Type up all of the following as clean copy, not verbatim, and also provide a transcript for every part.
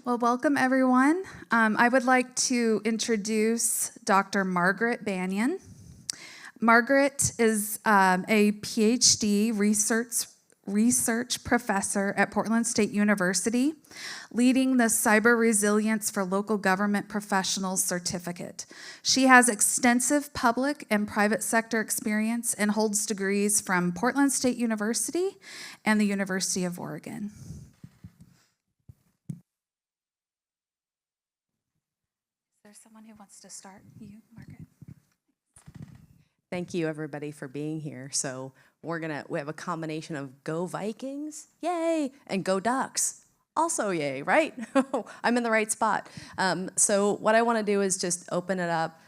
Well, welcome everyone. I would like to introduce Dr. Margaret Banyan. Margaret is a PhD research professor at Portland State University, leading the Cyber Resilience for Local Government Professionals certificate. She has extensive public and private sector experience and holds degrees from Portland State University and the University of Oregon. Is there someone who wants to start? You, Margaret. Thank you, everybody, for being here. So we have a combination of go Vikings, yay, and go Ducks, also yay, right? I'm in the right spot. So what I want to do is just open it up,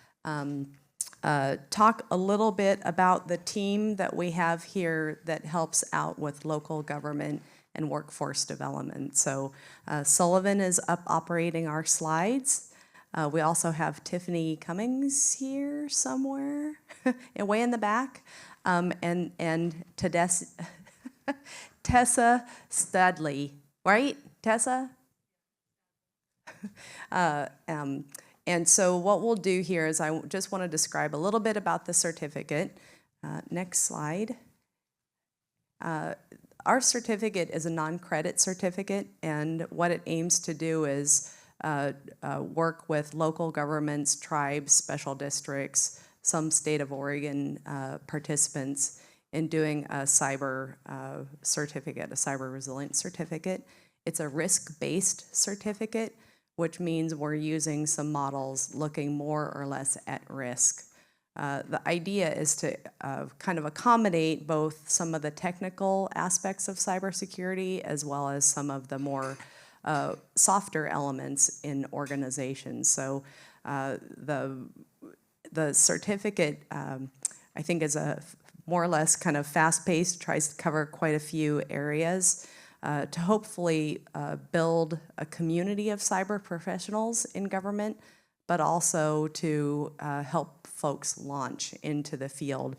talk a little bit about the team that we have here that helps out with local government and workforce development. So Sullivan is up operating our slides. We also have Tiffany Cummings here somewhere, way in the back, and Tessa Studley, right? Tessa? And so what we'll do here is I just want to describe a little bit about the certificate. Next slide. Our certificate is a non-credit certificate, and what it aims to do is work with local governments, tribes, special districts, some state of Oregon participants in doing a cyber certificate, a cyber resilience certificate. It's a risk-based certificate, which means we're using some models looking more or less at risk. The idea is to kind of accommodate both some of the technical aspects of cybersecurity as well as some of the more softer elements in organizations. So the certificate, I think, is a more or less kind of fast-paced, tries to cover quite a few areas to hopefully build a community of cyber professionals in government, but also to help folks launch into the field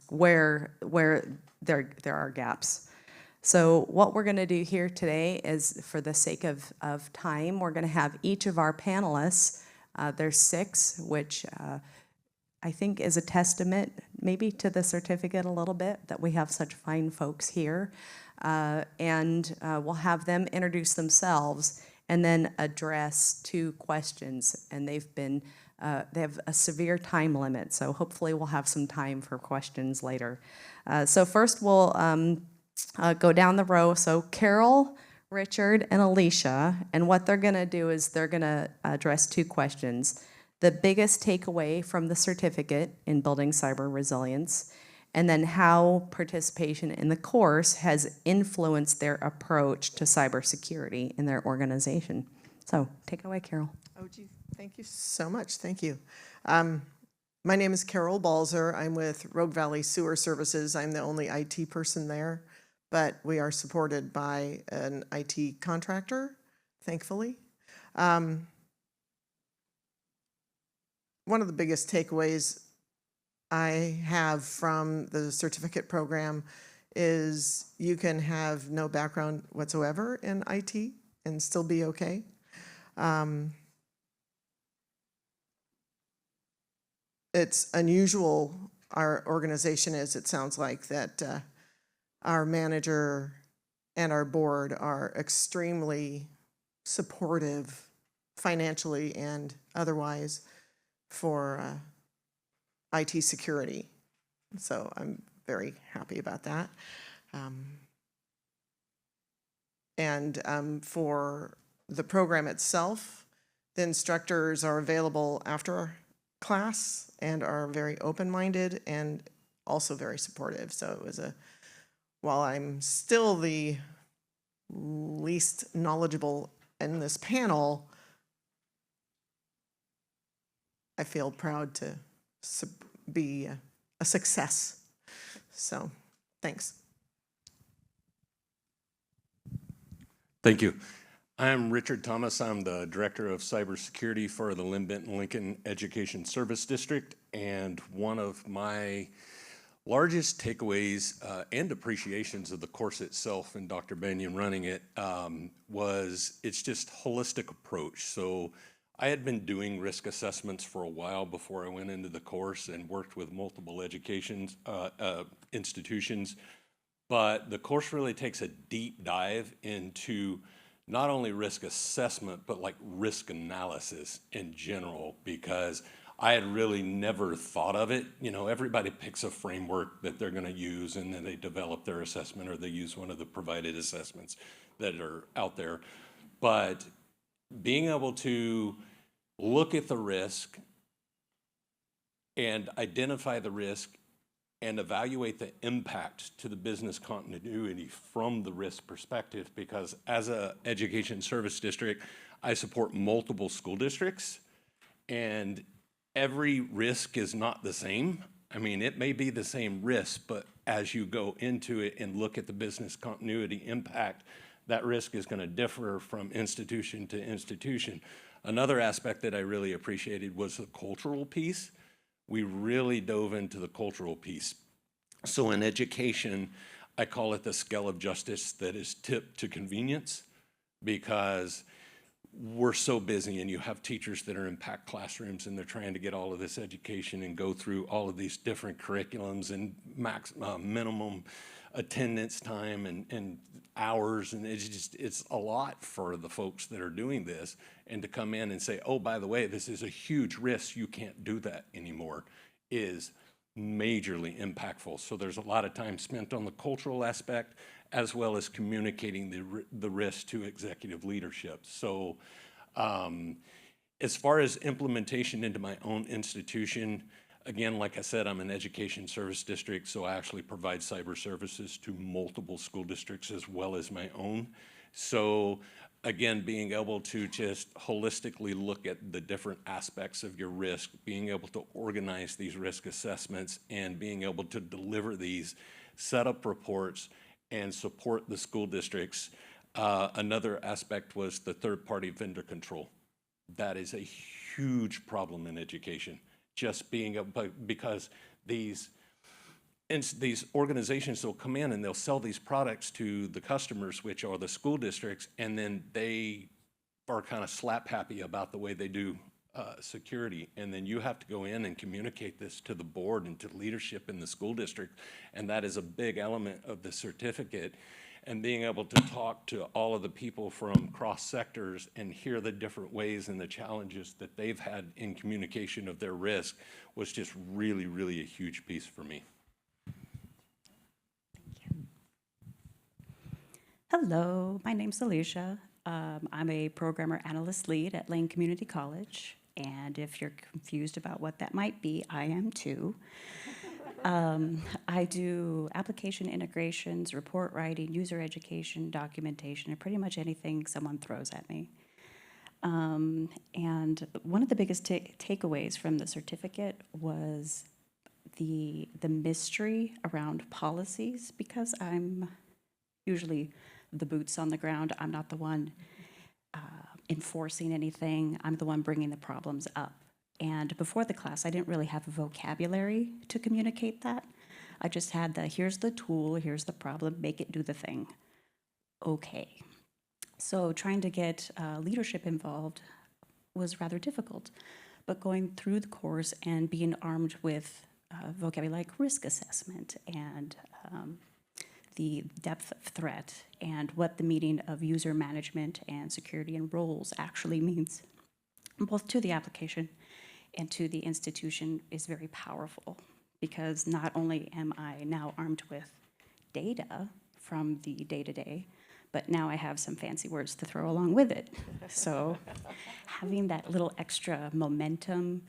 where there are gaps. So what we're going to do here today is, for the sake of time, we're going to have each of our panelists, there's 6, which I think is a testament maybe to the certificate a little bit, that we have such fine folks here. And we'll have them introduce themselves and then address 2 questions. And they have a severe time limit, so hopefully we'll have some time for questions later. So first we'll go down the row. So Carol, Richard, and Alicia, and what they're going to do is they're going to address 2 questions. The biggest takeaway from the certificate in building cyber resilience, and then how participation in the course has influenced their approach to cybersecurity in their organization. So take it away, Carol. Oh, gee, thank you so much. Thank you. My name is Carol Balzer. I'm with Rogue Valley Sewer Services. I'm the only IT person there, but we are supported by an IT contractor, thankfully. One of the biggest takeaways I have from the certificate program is you can have no background whatsoever in IT and still be okay. It's unusual, our organization is, it sounds like, that our manager and our board are extremely supportive financially and otherwise for IT security. So I'm very happy about that. For the program itself, the instructors are available after class and are very open-minded and also very supportive. So it was while I'm still the least knowledgeable in this panel, I feel proud to be a success. So thanks. Thank you. I'm Richard Thomas. I'm the Director of Cybersecurity for the Lynn Benton Lincoln Education Service District, and one of my largest takeaways and appreciations of the course itself and Dr. Banyan running it was it's just holistic approach. So I had been doing risk assessments for a while before I went into the course and worked with multiple institutions, but the course really takes a deep dive into not only risk assessment, but like risk analysis in general, because I had really never thought of it. You know, everybody picks a framework that they're going to use, and then they develop their assessment, or they use one of the provided assessments that are out there. But being able to look at the risk and identify the risk and evaluate the impact to the business continuity from the risk perspective, because as an education service district, I support multiple school districts, and every risk is not the same. I mean, it may be the same risk, but as you go into it and look at the business continuity impact, that risk is going to differ from institution to institution. Another aspect that I really appreciated was the cultural piece. We really dove into the cultural piece. So in education, I call it the scale of justice that is tipped to convenience, because we're so busy, and you have teachers that are in packed classrooms, and they're trying to get all of this education and go through all of these different curriculums and minimum attendance time and hours, and it's a lot for the folks that are doing this. And to come in and say, oh, by the way, this is a huge risk, you can't do that anymore, is majorly impactful. So there's a lot of time spent on the cultural aspect, as well as communicating the risk to executive leadership. So as far as implementation into my own institution, again, like I said, I'm an education service district, so I actually provide cyber services to multiple school districts as well as my own. So again, being able to just holistically look at the different aspects of your risk, being able to organize these risk assessments, and being able to deliver these, set up reports, and support the school districts. Another aspect was the third-party vendor control. That is a huge problem in education. Just being able, because these organizations will come in and they'll sell these products to the customers, which are the school districts, and then they are kind of slap happy about the way they do security. And then you have to go in and communicate this to the board and to leadership in the school district. And that is a big element of the certificate. And being able to talk to all of the people from cross sectors and hear the different ways and the challenges that they've had in communication of their risk was just really, really a huge piece for me. Hello, my name's Alicia. I'm a programmer analyst lead at Lane Community College, and if you're confused about what that might be, I am too. I do application integrations, report writing, user education, documentation, and pretty much anything someone throws at me. And one of the biggest takeaways from the certificate was the mystery around policies, because I'm usually the boots on the ground. I'm not the one enforcing anything. I'm the one bringing the problems up. And before the class, I didn't really have a vocabulary to communicate that. I just had here's the tool, here's the problem, make it do the thing. Okay. So trying to get leadership involved was rather difficult. But going through the course and being armed with vocabulary like risk assessment and the depth of threat and what the meaning of user management and security and roles actually means, both to the application and to the institution, is very powerful, because not only am I now armed with data from the day-to-day, but now I have some fancy words to throw along with it. So having that little extra momentum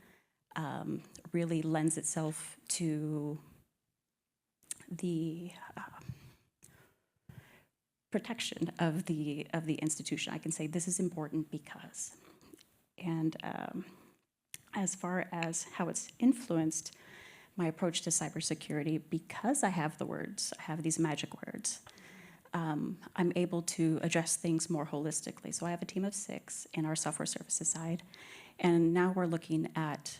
really lends itself to the protection of the institution. I can say this is important because. And as far as how it's influenced my approach to cybersecurity, because I have the words, I have these magic words, I'm able to address things more holistically. So I have a team of 6 in our software services side, and now we're looking at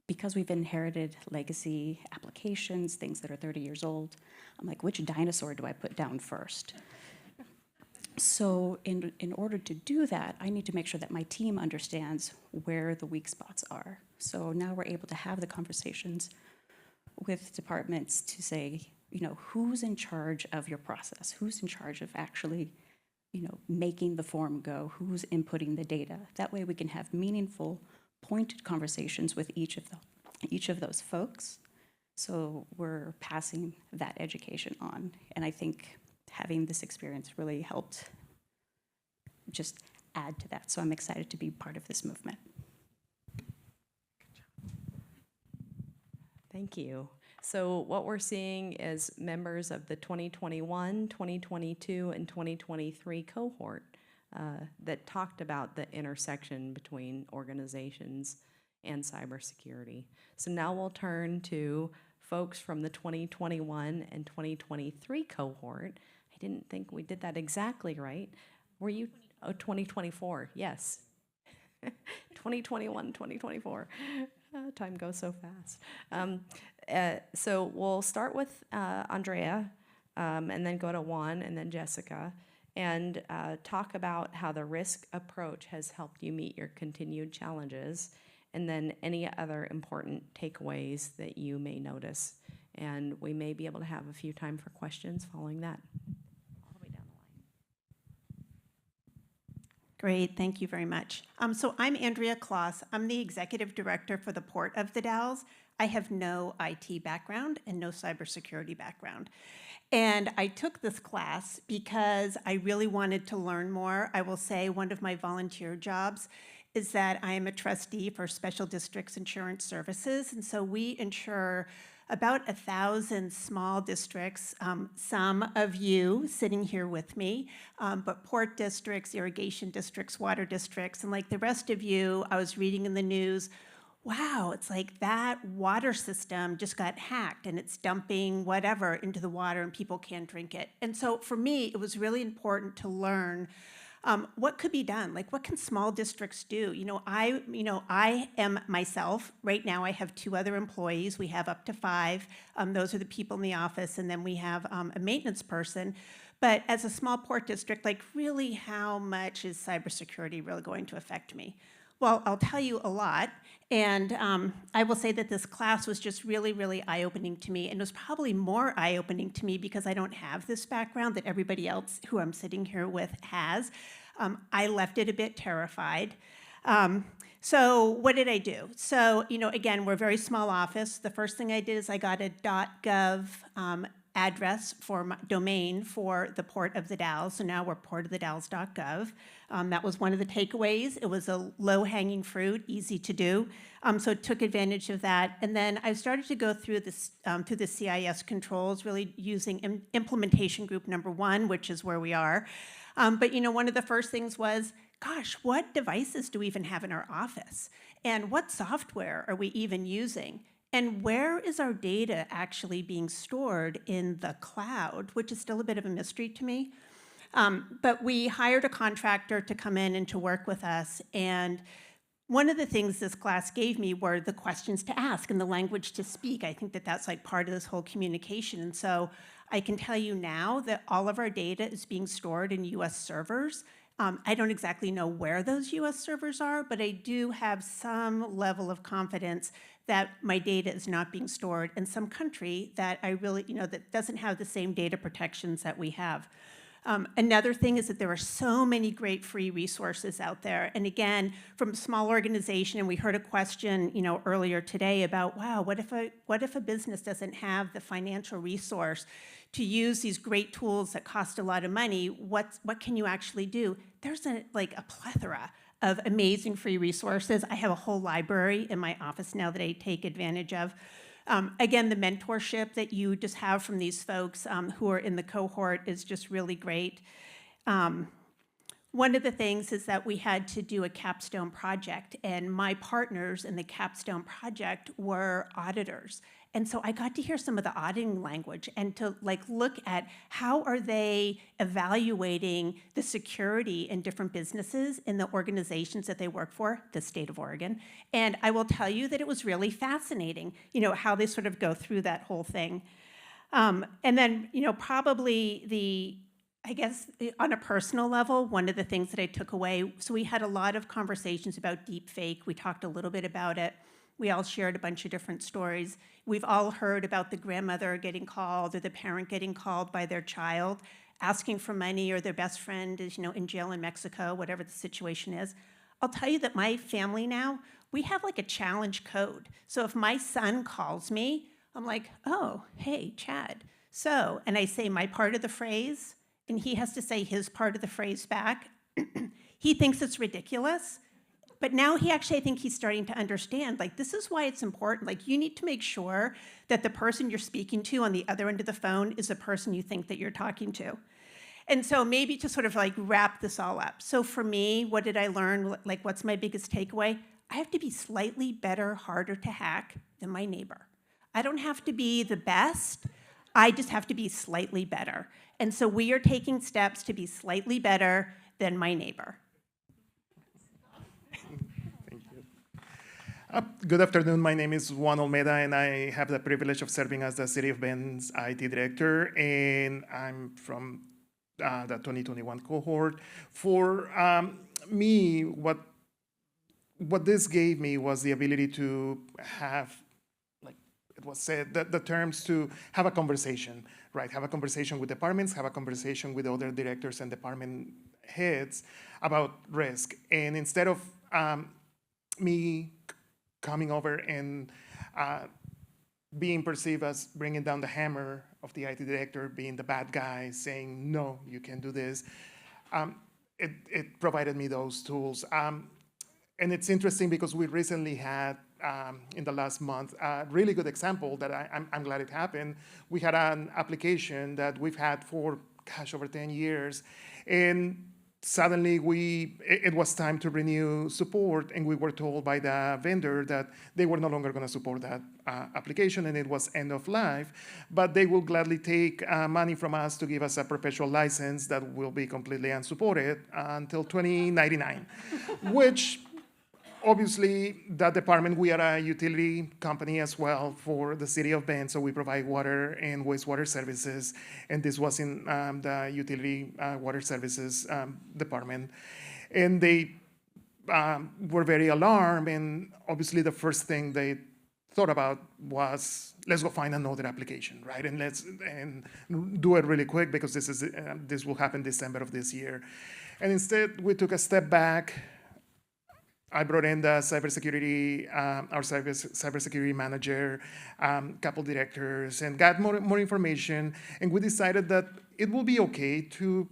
because we've inherited legacy applications, things that are 30 years old, I'm like, which dinosaur do I put down first? So in order to do that, I need to make sure that my team understands where the weak spots are. So now we're able to have the conversations with departments to say, who's in charge of your process? Who's in charge of actually, making the form go? Who's inputting the data? That way we can have meaningful, pointed conversations with each of those folks. So we're passing that education on. And I think having this experience really helped just add to that. So I'm excited to be part of this movement. Thank you. So what we're seeing is members of the 2021, 2022, and 2023 cohort that talked about the intersection between organizations and cybersecurity. So now we'll turn to folks from the 2021 and 2023 cohort. I didn't think we did that exactly right. Were you? Oh, 2024, yes. 2021, 2024. Time goes so fast. So we'll start with Andrea, and then go to Juan, and then Jessica, and talk about how the risk approach has helped you meet your continued challenges, and then any other important takeaways that you may notice. And we may be able to have a few time for questions following that. All the way down the line. Great, thank you very much. So I'm Andrea Kloss. I'm the executive director for the Port of the Dalles. I have no IT background and no cybersecurity background. And I took this class because I really wanted to learn more. I will say one of my volunteer jobs is that I am a trustee for Special Districts Insurance Services. And so we insure about 1,000 small districts, some of you sitting here with me, but port districts, irrigation districts, water districts, and like the rest of you, I was reading in the news, wow, it's like that water system just got hacked and it's dumping whatever into the water and people can't drink it. And so for me, it was really important to learn what could be done? Like, what can small districts do? I am myself. Right now, I have 2 other employees. We have up to 5. Those are the people in the office, and then we have a maintenance person. But as a small port district, like, really, how much is cybersecurity really going to affect me? Well, I'll tell you a lot, and I will say that this class was just really, really eye-opening to me, and it was probably more eye-opening to me because I don't have this background that everybody else who I'm sitting here with has. I left it a bit terrified. So what did I do? So, again, we're a very small office. The first thing I did is I got a .gov address for my domain for the Port of the Dalles. So now we're portofthedalles.gov. That was one of the takeaways. It was a low-hanging fruit, easy to do. So took advantage of that. And then I started to go through this through the CIS controls, really using implementation group number 1, which is where we are. But one of the first things was, gosh, what devices do we even have in our office? And what software are we even using? And where is our data actually being stored in the cloud, which is still a bit of a mystery to me. But we hired a contractor to come in and to work with us. And one of the things this class gave me were the questions to ask and the language to speak. I think that that's like part of this whole communication. And so I can tell you now that all of our data is being stored in US servers. I don't exactly know where those US servers are, but I do have some level of confidence that my data is not being stored in some country that I really, that doesn't have the same data protections that we have. Another thing is that there are so many great free resources out there. And again, from a small organization, and we heard a question, earlier today about, wow, what if a business doesn't have the financial resource to use these great tools that cost a lot of money? What can you actually do? There's a plethora of amazing free resources. I have a whole library in my office now that I take advantage of. Again, the mentorship that you just have from these folks who are in the cohort is just really great. One of the things is that we had to do a capstone project, and my partners in the capstone project were auditors. And so I got to hear some of the auditing language and to like look at how are they evaluating the security in different businesses in the organizations that they work for, the state of Oregon. And I will tell you that it was really fascinating, you know, how they sort of go through that whole thing. And then, you know, probably I guess on a personal level, one of the things that I took away, so we had a lot of conversations about deep fake. We talked a little bit about it. We all shared a bunch of different stories. We've all heard about the grandmother getting called or the parent getting called by their child, asking for money, or their best friend is, you know, in jail in Mexico, whatever the situation is. I'll tell you that my family now, we have like a challenge code. So if my son calls me, I'm like, oh, hey, Chad. So, and I say my part of the phrase, and he has to say his part of the phrase back. He thinks it's ridiculous, but now I think he's starting to understand, like, this is why it's important. Like, you need to make sure that the person you're speaking to on the other end of the phone is the person you think that you're talking to. And so maybe to sort of like wrap this all up. So for me, what did I learn? Like, what's my biggest takeaway? I have to be slightly better, harder to hack than my neighbor. I don't have to be the best. I just have to be slightly better. And so we are taking steps to be slightly better than my neighbor. Thank you. Good afternoon. My name is Juan Olmeda, and I have the privilege of serving as the City of Bend's IT director, and I'm from the 2021 cohort. For me, what this gave me was the ability to have, like it was said, the terms to have a conversation, right? Have a conversation with departments, have a conversation with other directors and department heads about risk. And instead of me coming over and being perceived as bringing down the hammer of the IT director, being the bad guy, saying, no, you can't do this, it provided me those tools. And it's interesting because we recently had, in the last month, a really good example that I'm glad it happened. We had an application that we've had for, over 10 years. And suddenly it was time to renew support, and we were told by the vendor that they were no longer going to support that application, and it was end of life. But they will gladly take money from us to give us a perpetual license that will be completely unsupported until 2099, which obviously, that department, we are a utility company as well for the city of Bend, so we provide water and wastewater services, and this was in the utility water services department. And they were very alarmed, and obviously the first thing they thought about was, let's go find another application, right? And let's do it really quick because this will happen December of this year. And instead, we took a step back. I brought in the cybersecurity, our cybersecurity manager, couple directors, and got more information. And we decided that it will be okay to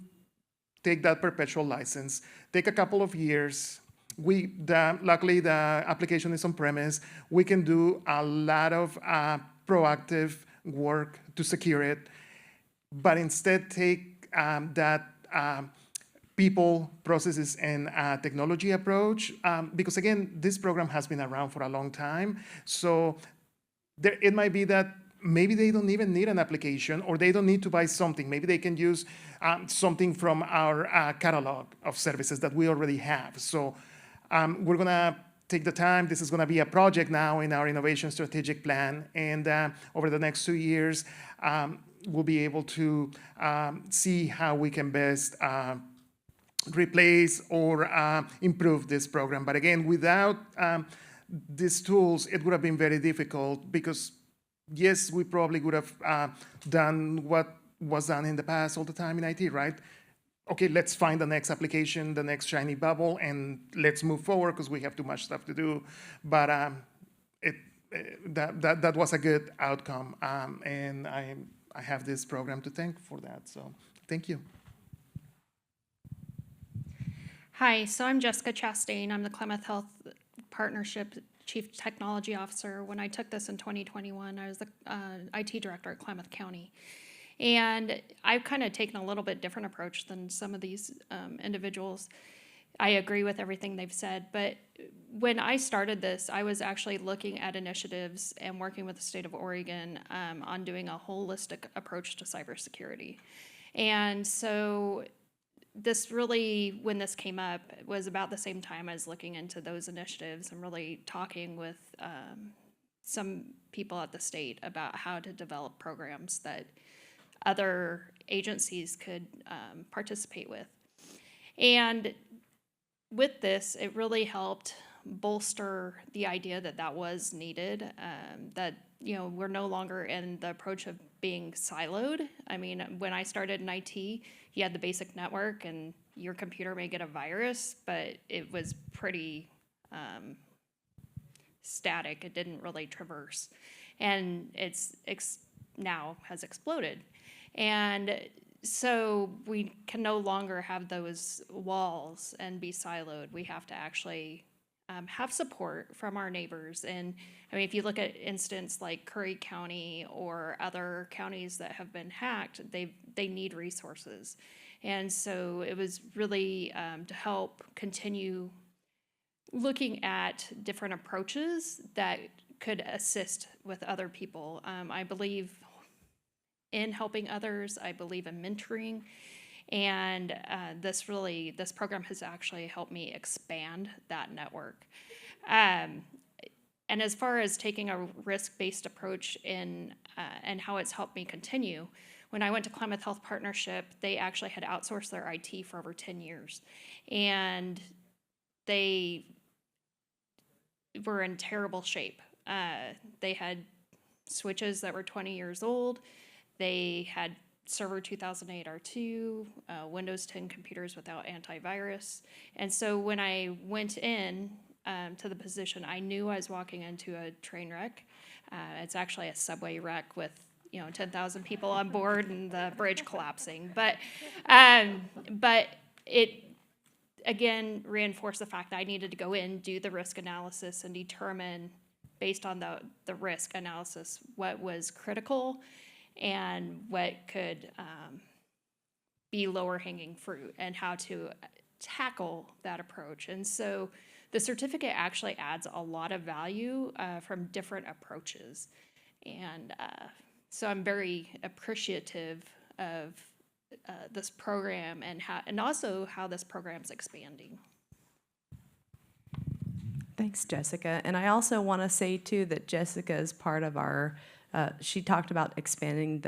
take that perpetual license, take a couple of years. Luckily, the application is on premise. We can do a lot of proactive work to secure it, but instead take that people, processes, and technology approach, because again, this program has been around for a long time. So it might be that maybe they don't even need an application, or they don't need to buy something. Maybe they can use something from our catalog of services that we already have. So we're gonna take the time. This is gonna be a project now in our innovation strategic plan. And over the next 2 years, we'll be able to see how we can best replace or improve this program. But again, without these tools, it would have been very difficult because, yes, we probably would have done what was done in the past all the time in IT, right? Okay, let's find the next application, the next shiny bubble, and let's move forward because we have too much stuff to do. But that was a good outcome, and I have this program to thank for that. So thank you. Hi, so I'm Jessica Chastain. I'm the Klamath Health Partnership Chief Technology Officer. When I took this in 2021, I was the IT director at Klamath County. And I've kind of taken a little bit different approach than some of these individuals. I agree with everything they've said, but when I started this, I was actually looking at initiatives and working with the state of Oregon on doing a holistic approach to cybersecurity. And so this really, when this came up, was about the same time as looking into those initiatives and really talking with some people at the state about how to develop programs that other agencies could participate with. And with this, it really helped bolster the idea that that was needed, that, you know, we're no longer in the approach of being siloed. I mean, when I started in IT, you had the basic network and your computer may get a virus, but it was pretty static. It didn't really traverse. And it's now has exploded. And so we can no longer have those walls and be siloed. We have to actually have support from our neighbors. And I mean, if you look at instance like Curry County or other counties that have been hacked, they need resources. And so it was really to help continue looking at different approaches that could assist with other people. I believe in helping others. I believe in mentoring. And this program has actually helped me expand that network. And as far as taking a risk-based approach and how it's helped me continue, when I went to Klamath Health Partnership, they actually had outsourced their IT for over 10 years. And they were in terrible shape. They had switches that were 20 years old. They had Server 2008 R2, Windows 10 computers without antivirus. And so when I went in to the position, I knew I was walking into a train wreck. It's actually a subway wreck with 10,000 people on board and the bridge collapsing. But it again reinforced the fact that I needed to go in, do the risk analysis, and determine based on the risk analysis what was critical and what could be lower hanging fruit and how to tackle that approach. And so the certificate actually adds a lot of value from different approaches. And so I'm very appreciative of this program and also how this program's expanding. Thanks, Jessica. And I also want to say too that Jessica is part of our. She talked about expanding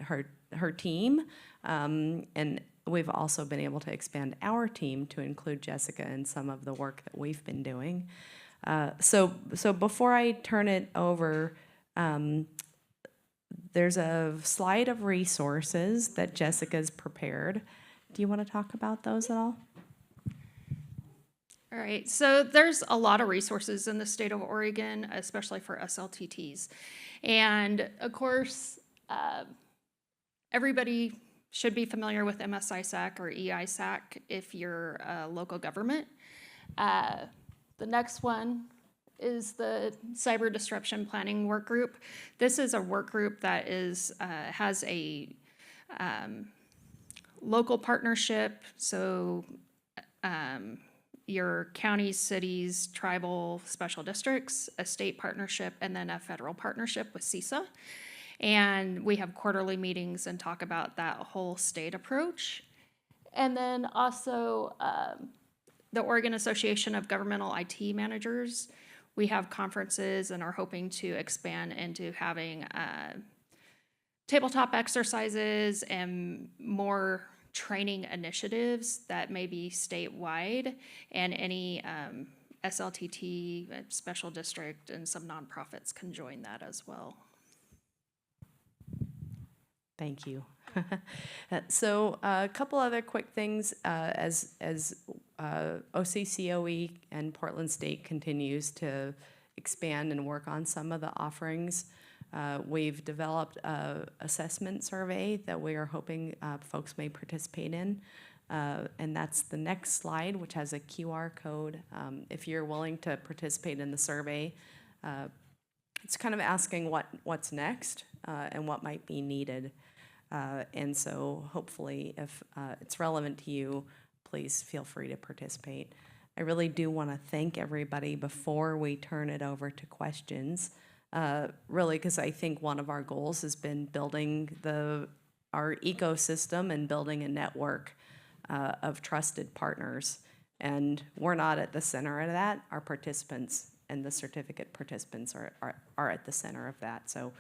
her team, and we've also been able to expand our team to include Jessica in some of the work that we've been doing. So before I turn it over, there's a slide of resources that Jessica's prepared. Do you want to talk about those at all? All right, so there's a lot of resources in the state of Oregon, especially for SLTTs. And of course, everybody should be familiar with MSISAC or EISAC if you're a local government. The next one is the Cyber Disruption Planning Work Group. This is a work group that has a local partnership, so your counties, cities, tribal, special districts, a state partnership, and then a federal partnership with CISA. And we have quarterly meetings and talk about that whole state approach. And then also the Oregon Association of Governmental IT Managers. We have conferences and are hoping to expand into having tabletop exercises and more training initiatives that may be statewide, and any SLTT, special district, and some nonprofits can join that as well. Thank you. So a couple other quick things as OCCOE and Portland State continues to expand and work on some of the offerings. We've developed an assessment survey that we are hoping folks may participate in. And that's the next slide, which has a QR code. If you're willing to participate in the survey, it's kind of asking what's next and what might be needed. And so hopefully if it's relevant to you, please feel free to participate. I really do want to thank everybody before we turn it over to questions, really, because I think one of our goals has been building our ecosystem and building a network of trusted partners. And we're not at the center of that. Our participants and the certificate participants are at the center of that. So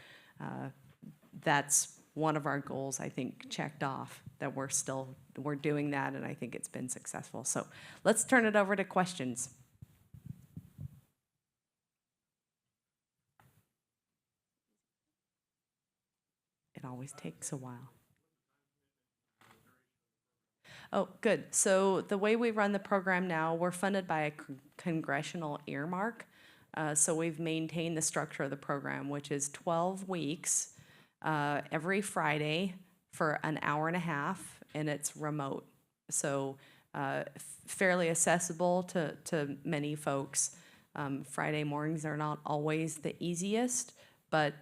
that's one of our goals, I think, checked off, that we're doing that, and I think it's been successful. So let's turn it over to questions. It always takes a while. Oh, good. So the way we run the program now, we're funded by a congressional earmark. So we've maintained the structure of the program, which is 12 weeks, every Friday for an hour and a half, and it's remote. So fairly accessible to many folks. Friday mornings are not always the easiest, but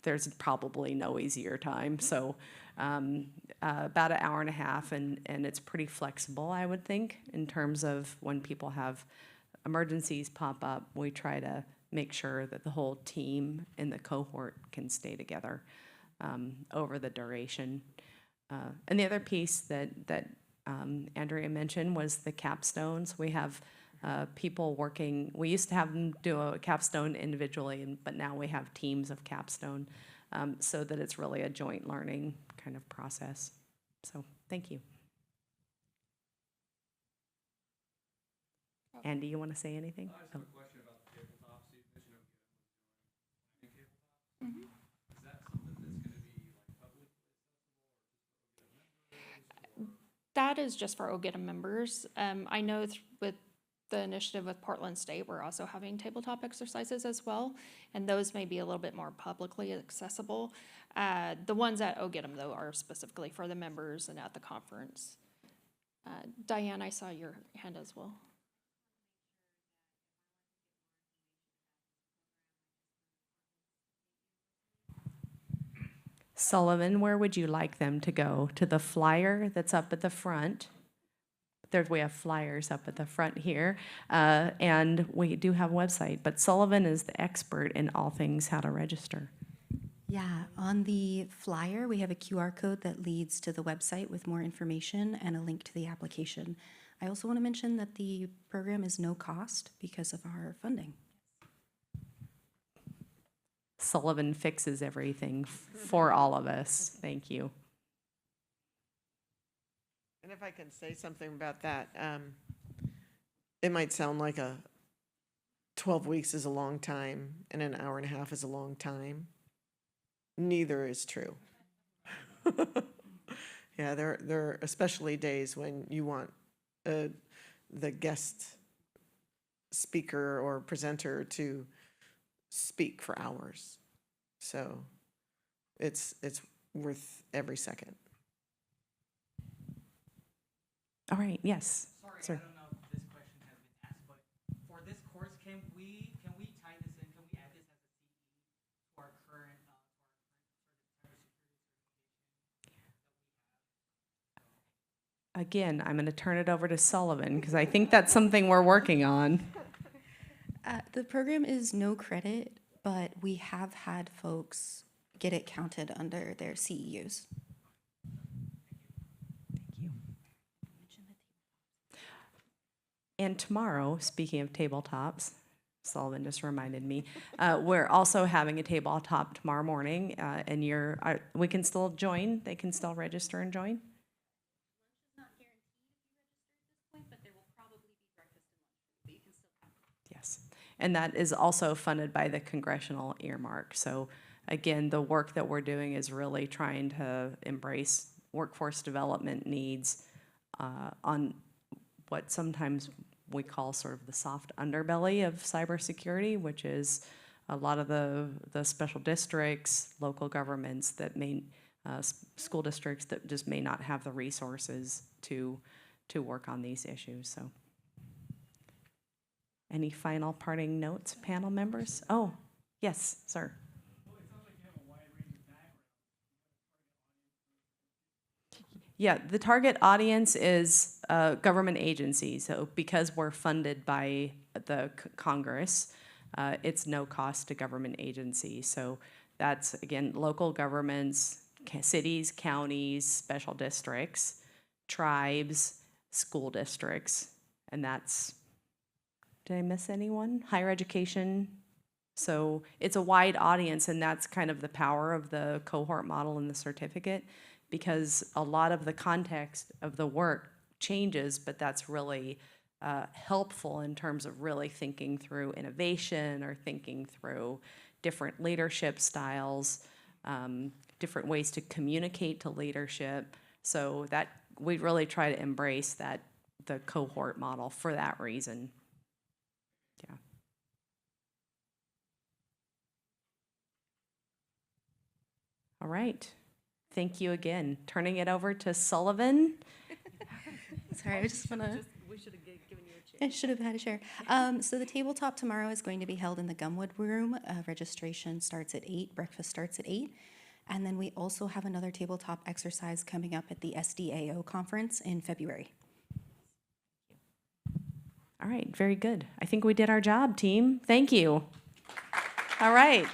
there's probably no easier time. So about an hour and a half, and it's pretty flexible, I would think, in terms of when people have emergencies pop up. We try to make sure that the whole team in the cohort can stay together over the duration. And the other piece that Andrea mentioned was the capstones. We have people working. We used to have them do a capstone individually, but now we have teams of capstone, so that it's really a joint learning kind of process. So thank you. Andy, you want to say anything? I just have a question about the tabletops. You mentioned tabletops. Is that something that's going to be like publicly accessible, or just for members? That is just for OGETA members. I know with the initiative with Portland State, we're also having tabletop exercises as well, and those may be a little bit more publicly accessible. The ones at OGETA, though, are specifically for the members and at the conference. Diane, I saw your hand as well. Sullivan, where would you like them to go? To the flyer that's up at the front. We have flyers up at the front here, and we do have a website, but Sullivan is the expert in all things how to register. Yeah, on the flyer, we have a QR code that leads to the website with more information and a link to the application. I also want to mention that the program is no cost because of our funding. Sullivan fixes everything for all of us. Thank you. And if I can say something about that, it might sound like 12 weeks is a long time and an hour and a half is a long time. Neither is true. Yeah, there are especially days when you want the guest speaker or presenter to speak for hours. So it's worth every second. All right, yes. Sorry, sir. I don't know if this question has been asked, but for this course, can we tie this in? Can we add this as a CE to our current cybersecurity? Again, I'm going to turn it over to Sullivan because I think that's something we're working on. The program is no credit, but we have had folks get it counted under their CEUs. And tomorrow, speaking of tabletops, Sullivan just reminded me, we're also having a tabletop tomorrow morning, and we can still join. They can still register and join. Yes, and that is also funded by the congressional earmark. So again, the work that we're doing is really trying to embrace workforce development needs on what sometimes we call sort of the soft underbelly of cybersecurity, which is a lot of the special districts, local governments that may, school districts that just may not have the resources to work on these issues. So, any final parting notes, panel members? Oh, yes, sir. Yeah, the target audience is government agencies. So because we're funded by the Congress, it's no cost to government agencies. So that's, again, local governments, cities, counties, special districts, tribes, school districts, and that's, did I miss anyone? Higher education. So it's a wide audience, and that's kind of the power of the cohort model and the certificate, because a lot of the context of the work changes, but that's really helpful in terms of really thinking through innovation or thinking through different leadership styles, different ways to communicate to leadership. So that we really try to embrace that, the cohort model for that reason. Yeah. All right. Thank you again. Turning it over to Sullivan. Sorry, I just want to. We should have given you a chair. I should have had a share. So the tabletop tomorrow is going to be held in the Gumwood Room. Registration starts at 8, breakfast starts at 8. And then we also have another tabletop exercise coming up at the SDAO conference in February. All right, very good. I think we did our job, team. Thank you. All right.